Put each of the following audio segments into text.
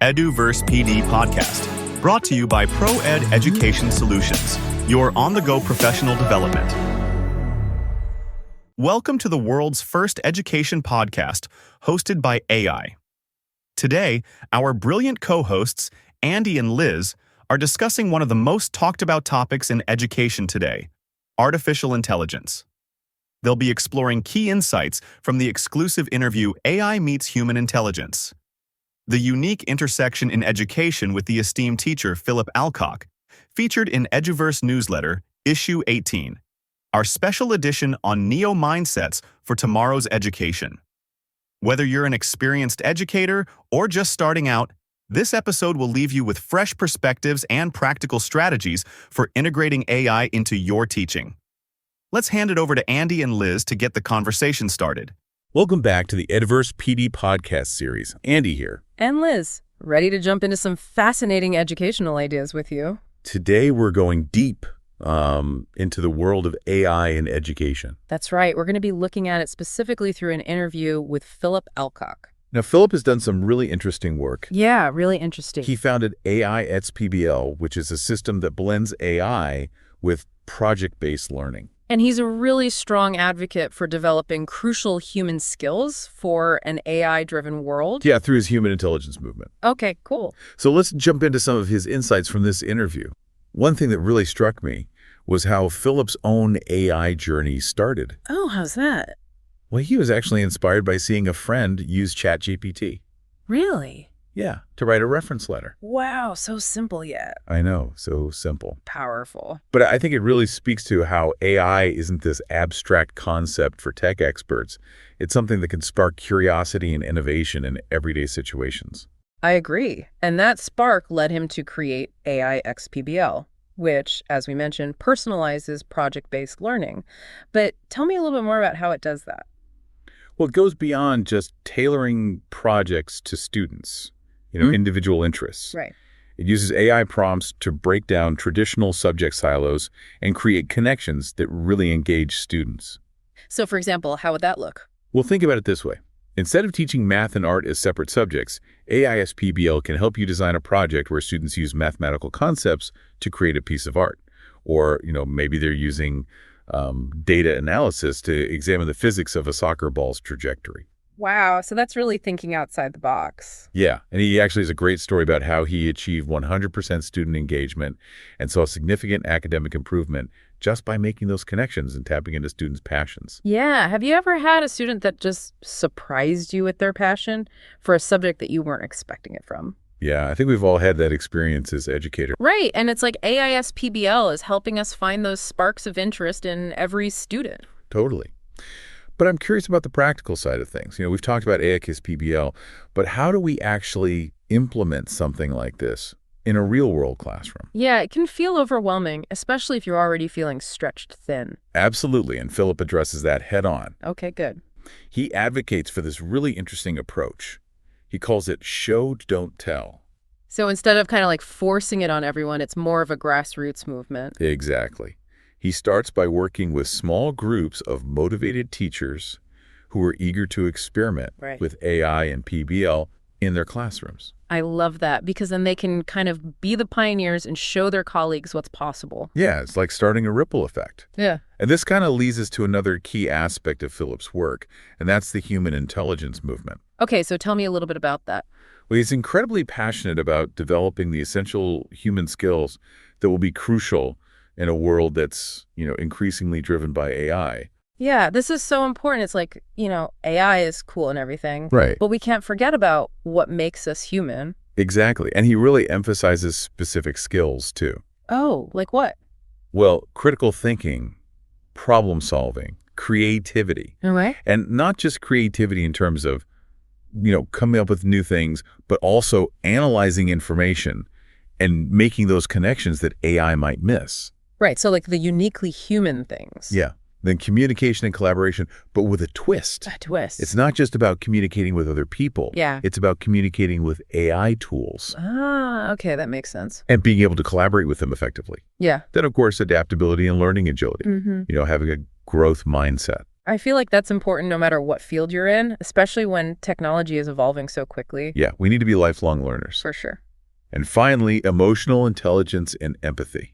EduVerse PD podcast, brought to you by ProEd Education Solutions, your on-the-go professional development. Welcome to the world's first education podcast, hosted by AI. Today, our brilliant co-hosts, Andy and Liz, are discussing one of the most talked about topics in education today, artificial intelligence. They'll be exploring key insights from the exclusive interview AI Meets Human Intelligence, the unique intersection in education with the esteemed teacher Philip Alcock, featured in EduVerse Newsletter, Issue 18, our special edition on neo-mindsets for tomorrow's education. Whether you're an experienced educator or just starting out, this episode will leave you with fresh perspectives and practical strategies for integrating AI into your teaching. Let's hand it over to Andy and Liz to get the conversation started. Welcome back to the EduVerse PD podcast series. Andy here. And Liz, ready to jump into some fascinating educational ideas with you. Today we're going deep into the world of AI in education. That's right. We're going to be looking at it specifically through an interview with Philip Alcock. Now, Philip has done some really interesting work. Yeah, really interesting. He founded AI at PBL, which is a system that blends AI with project-based learning. And he's a really strong advocate for developing crucial human skills for an AI-driven world. Yeah, through his human intelligence movement. Okay, cool. So let's jump into some of his insights from this interview. One thing that really struck me was how Philip's own AI journey started. Oh, how's that? Well, he was actually inspired by seeing a friend use ChatGPT. Really? Yeah, to write a reference letter. Wow, so simple yet. I know, so simple. Powerful. But I think it really speaks to how AI isn't this abstract concept for tech experts. It's something that can spark curiosity and innovation in everyday situations. I agree. And that spark led him to create AI x PBL, which, as we mentioned, personalizes project-based learning. But tell me a little bit more about how it does that. Well, it goes beyond just tailoring projects to students, individual interests. Right. It uses AI prompts to break down traditional subject silos and create connections that really engage students. So, for example, how would that look? Well, think about it this way. Instead of teaching math and art as separate subjects, AIS PBL can help you design a project where students use mathematical concepts to create a piece of art. Or, maybe they're using data analysis to examine the physics of a soccer ball's trajectory. Wow, so that's really thinking outside the box. Yeah, and he actually has a great story about how he achieved 100% student engagement and saw significant academic improvement just by making those connections and tapping into students' passions. Yeah, have you ever had a student that just surprised you with their passion for a subject that you weren't expecting it from? Yeah, I think we've all had that experience as educators. Right, and it's like AIS PBL is helping us find those sparks of interest in every student. Totally. But I'm curious about the practical side of things. We've talked about AIS PBL, but how do we actually implement something like this in a real-world classroom? Yeah, it can feel overwhelming, especially if you're already feeling stretched thin. Absolutely, and Philip addresses that head-on. Okay, good. He advocates for this really interesting approach. He calls it show, don't tell. So instead of kind of like forcing it on everyone, it's more of a grassroots movement. Exactly. He starts by working with small groups of motivated teachers who are eager to experiment with AI and PBL in their classrooms. I love that, because then they can kind of be the pioneers and show their colleagues what's possible. Yeah, it's like starting a ripple effect. Yeah. And this kind of leads us to another key aspect of Philip's work, and that's the human intelligence movement. Okay, so tell me a little bit about that. Well, he's incredibly passionate about developing the essential human skills that will be crucial in a world that's, increasingly driven by AI. Yeah, this is so important. It's like, AI is cool and everything. Right. But we can't forget about what makes us human. Exactly. And he really emphasizes specific skills, too. Oh, like what? Well, critical thinking, problem solving, creativity. All right. And not just creativity in terms of, coming up with new things, but also analyzing information and making those connections that AI might miss. Right, so like the uniquely human things. Yeah. Then communication and collaboration, but with a twist. A twist. It's not just about communicating with other people. Yeah. It's about communicating with AI tools. Ah, okay, that makes sense. And being able to collaborate with them effectively. Yeah. Then, of course, adaptability and learning agility. Having a growth mindset. I feel like that's important no matter what field you're in, especially when technology is evolving so quickly. Yeah, we need to be lifelong learners. For sure. And finally, emotional intelligence and empathy.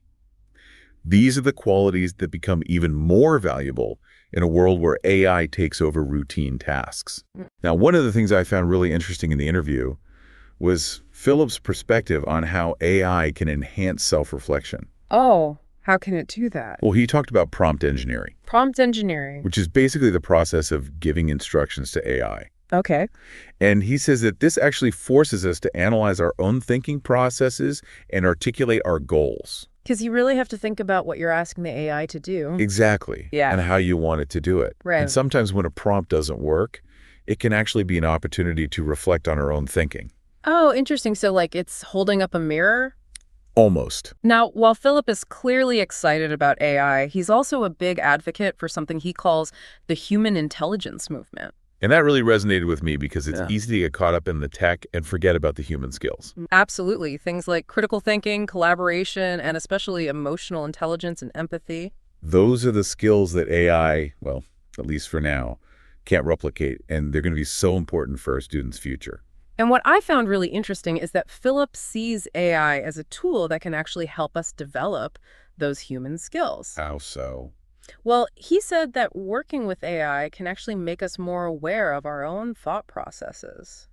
These are the qualities that become even more valuable in a world where AI takes over routine tasks. Now, one of the things I found really interesting in the interview was Philip's perspective on how AI can enhance self-reflection. Oh, how can it do that? Well, he talked about prompt engineering, Prompt engineering. which is basically the process of giving instructions to AI. Okay. And he says that this actually forces us to analyze our own thinking processes and articulate our goals. Because you really have to think about what you're asking the AI to do. Exactly. Yeah. And how you want it to do it. Right. And sometimes when a prompt doesn't work, it can actually be an opportunity to reflect on our own thinking. Oh, interesting. So like it's holding up a mirror? Almost. Now, while Philip is clearly excited about AI, he's also a big advocate for something he calls the human intelligence movement. And that really resonated with me because it's Yeah. easy to get caught up in the tech and forget about the human skills. Absolutely. Things like critical thinking, collaboration, and especially emotional intelligence and empathy. Those are the skills that AI, well, at least for now, can't replicate, and they're going to be so important for our students' future. And what I found really interesting is that Philip sees AI as a tool that can actually help us develop those human skills. How so? Well, he said that working with AI can actually make us more aware of our own thought processes.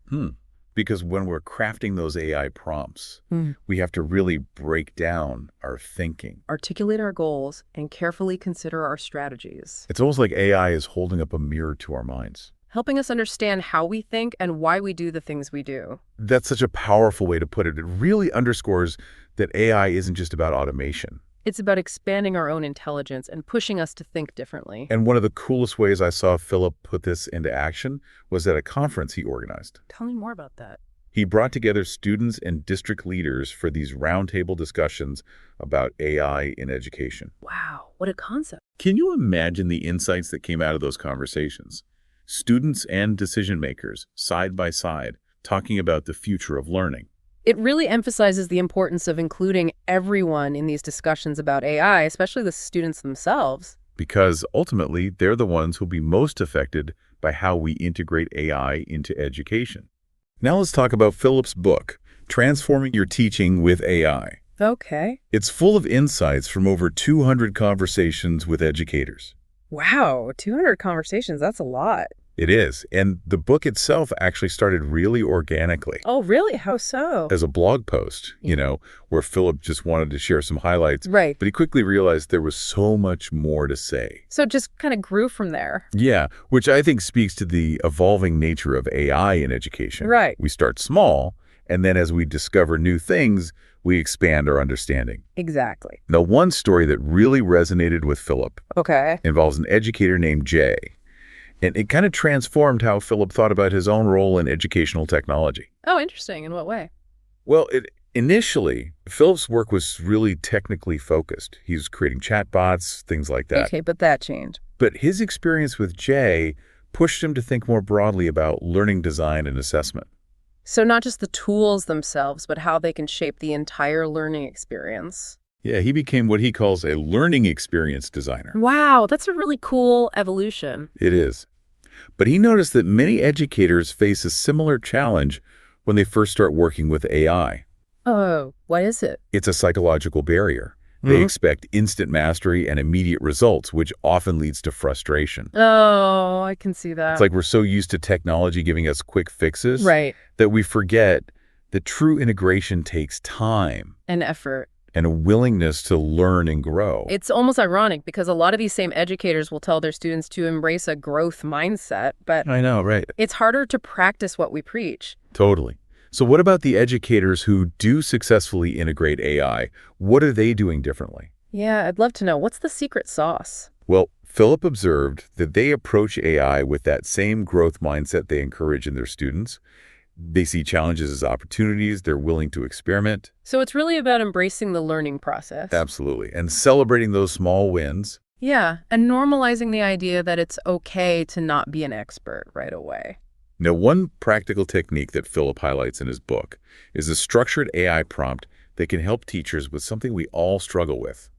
Because when we're crafting those AI prompts, we have to really break down our thinking. Articulate our goals and carefully consider our strategies, It's almost like AI is holding up a mirror to our minds. helping us understand how we think and why we do the things we do. That's such a powerful way to put it. It really underscores that AI isn't just about automation. It's about expanding our own intelligence and pushing us to think differently. And one of the coolest ways I saw Philip put this into action was at a conference he organized. Tell me more about that. He brought together students and district leaders for these roundtable discussions about AI in education. Wow, what a concept. Can you imagine the insights that came out of those conversations? Students and decision makers, side by side, talking about the future of learning. It really emphasizes the importance of including everyone in these discussions about AI, especially the students themselves. Because ultimately, they're the ones who'll be most affected by how we integrate AI into education. Now let's talk about Philip's book, Transforming Your Teaching with AI. Okay. It's full of insights from over 200 conversations with educators. Wow, 200 conversations, that's a lot. It is, and the book itself actually started really organically. Oh, really? How so? As a blog post, where Philip just wanted to share some highlights. Right. But he quickly realized there was so much more to say. So it just kind of grew from there. Yeah, which I think speaks to the evolving nature of AI in education. Right. We start small, and then as we discover new things, we expand our understanding. Exactly. Now, one story that really resonated with Philip Okay. involves an educator named Jay. And it kind of transformed how Philip thought about his own role in educational technology. Oh, interesting. In what way? Well, initially, Philip's work was really technically focused. He was creating chatbots, things like that. Okay, but that changed. But his experience with Jay pushed him to think more broadly about learning design and assessment. So not just the tools themselves, but how they can shape the entire learning experience. Yeah, he became what he calls a learning experience designer. Wow, that's a really cool evolution. It is. But he noticed that many educators face a similar challenge when they first start working with AI. Oh, what is it? It's a psychological barrier. They expect instant mastery and immediate results, which often leads to frustration. Oh, I can see that. It's like we're so used to technology giving us quick fixes that we forget that true integration takes time and effort. and a willingness to learn and grow. It's almost ironic because a lot of these same educators will tell their students to embrace a growth mindset, but I know, right? it's harder to practice what we preach. Totally. So what about the educators who do successfully integrate AI? What are they doing differently? Yeah, I'd love to know. What's the secret sauce? Well, Philip observed that they approach AI with that same growth mindset they encourage in their students. They see challenges as opportunities. They're willing to experiment. So it's really about embracing the learning process. Absolutely. And celebrating those small wins. Yeah, and normalizing the idea that it's okay to not be an expert right away. Now, one practical technique that Philip highlights in his book is a structured AI prompt that can help teachers with something we all struggle with: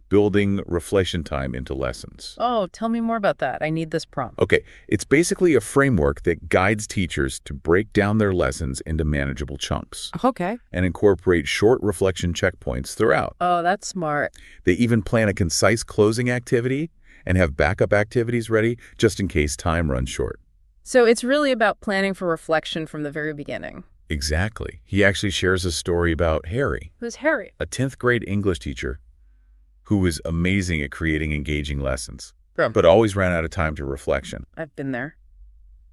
building reflection time into lessons. Oh, tell me more about that. I need this prompt. Okay, it's basically a framework that guides teachers to break down their lessons into manageable chunks Okay. and incorporate short reflection checkpoints throughout. Oh, that's smart. They even plan a concise closing activity and have backup activities ready just in case time runs short. So it's really about planning for reflection from the very beginning. Exactly. He actually shares a story about Harry, Who's Harry? a 10th grade English teacher who was amazing at creating engaging lessons, but always ran out of time to reflection. I've been there.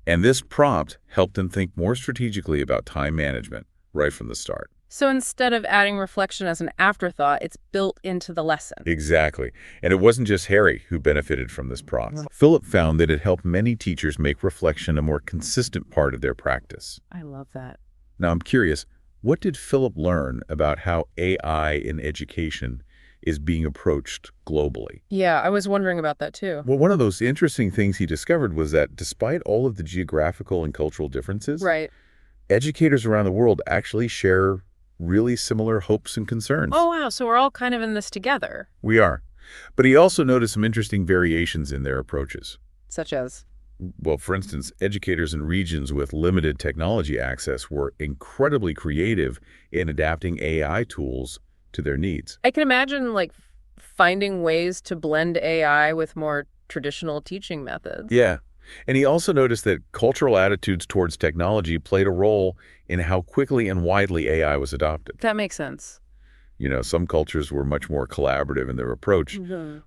And this prompt helped him think more strategically about time management right from the start. So instead of adding reflection as an afterthought, it's built into the lesson. Exactly. And it wasn't just Harry who benefited from this prompt. Philip found that it helped many teachers make reflection a more consistent part of their practice. I love that. Now, I'm curious, what did Philip learn about how AI in education is being approached globally? Yeah, I was wondering about that too. Well, one of those interesting things he discovered was that despite all of the geographical and cultural differences, Right. educators around the world actually share really similar hopes and concerns. Oh, wow. So we're all kind of in this together. We are. But he also noticed some interesting variations in their approaches. Such as? Well, for instance, educators in regions with limited technology access were incredibly creative in adapting AI tools to their needs. I can imagine like finding ways to blend AI with more traditional teaching methods. Yeah. And he also noticed that cultural attitudes towards technology played a role in how quickly and widely AI was adopted. That makes sense. You know, some cultures were much more collaborative in their approach,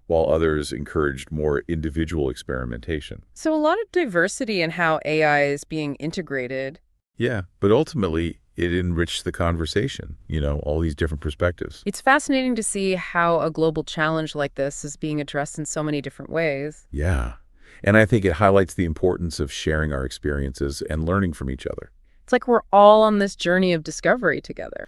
while others encouraged more individual experimentation. So a lot of diversity in how AI is being integrated. Yeah, but ultimately, it enriched the conversation, all these different perspectives. It's fascinating to see how a global challenge like this is being addressed in so many different ways. Yeah. And I think it highlights the importance of sharing our experiences and learning from each other. It's like we're all on this journey of discovery together.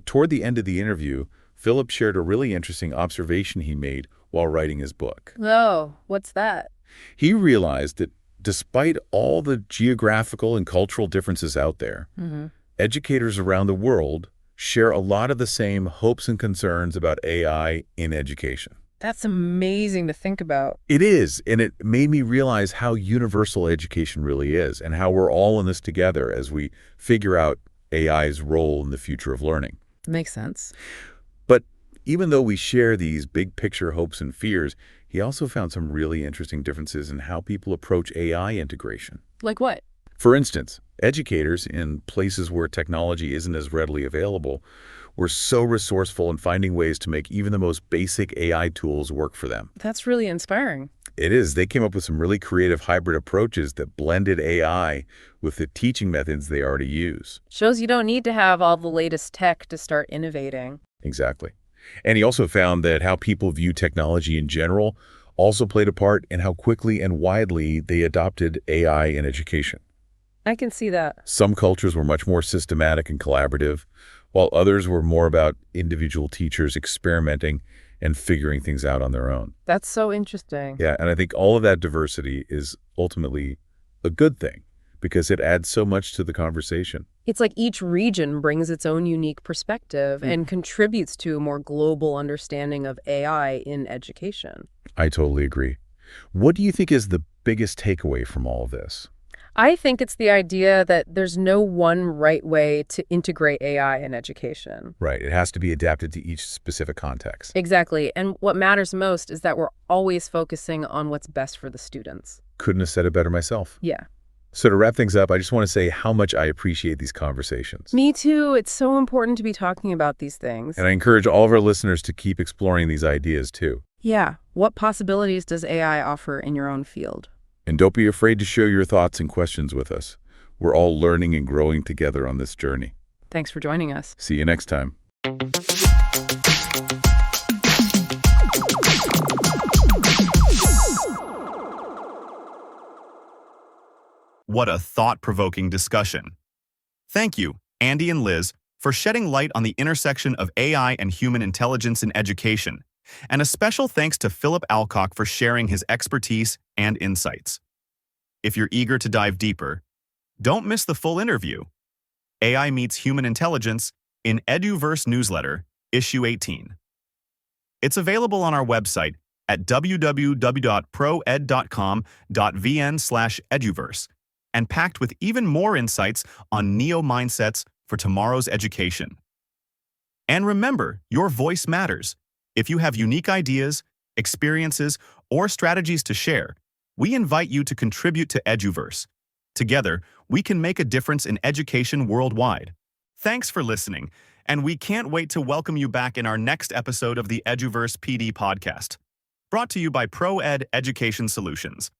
Toward the end of the interview, Philip shared a really interesting observation he made while writing his book. Oh, what's that? He realized that despite all the geographical and cultural differences out there, educators around the world share a lot of the same hopes and concerns about AI in education. That's amazing to think about. It is, and it made me realize how universal education really is and how we're all in this together as we figure out AI's role in the future of learning. Makes sense. But even though we share these big picture hopes and fears, he also found some really interesting differences in how people approach AI integration. Like what? For instance, educators in places where technology isn't as readily available were so resourceful in finding ways to make even the most basic AI tools work for them. That's really inspiring. It is. They came up with some really creative hybrid approaches that blended AI with the teaching methods they already use. Shows you don't need to have all the latest tech to start innovating. Exactly. And he also found that how people view technology in general also played a part in how quickly and widely they adopted AI in education. I can see that. Some cultures were much more systematic and collaborative, while others were more about individual teachers experimenting and figuring things out on their own. That's so interesting. Yeah, and I think all of that diversity is ultimately a good thing because it adds so much to the conversation. It's like each region brings its own unique perspective and contributes to a more global understanding of AI in education. I totally agree. What do you think is the biggest takeaway from all of this? I think it's the idea that there's no one right way to integrate AI in education. Right. It has to be adapted to each specific context. Exactly. And what matters most is that we're always focusing on what's best for the students. Couldn't have said it better myself. Yeah. So to wrap things up, I just want to say how much I appreciate these conversations. Me too. It's so important to be talking about these things. And I encourage all of our listeners to keep exploring these ideas too. Yeah. What possibilities does AI offer in your own field? And don't be afraid to share your thoughts and questions with us. We're all learning and growing together on this journey. Thanks for joining us. See you next time. What a thought-provoking discussion. Thank you, Andy and Liz, for shedding light on the intersection of AI and human intelligence in education. And a special thanks to Philip Alcock for sharing his expertise and insights. If you're eager to dive deeper, don't miss the full interview. AI Meets Human Intelligence in EduVerse Newsletter, Issue 18. It's available on our website at www.proed.com.vn/eduverse and packed with even more insights on neo-mindsets for tomorrow's education. And remember, your voice matters. If you have unique ideas, experiences, or strategies to share, we invite you to contribute to EduVerse. Together, we can make a difference in education worldwide. Thanks for listening, and we can't wait to welcome you back in our next episode of the EduVerse PD podcast, brought to you by ProEd Education Solutions.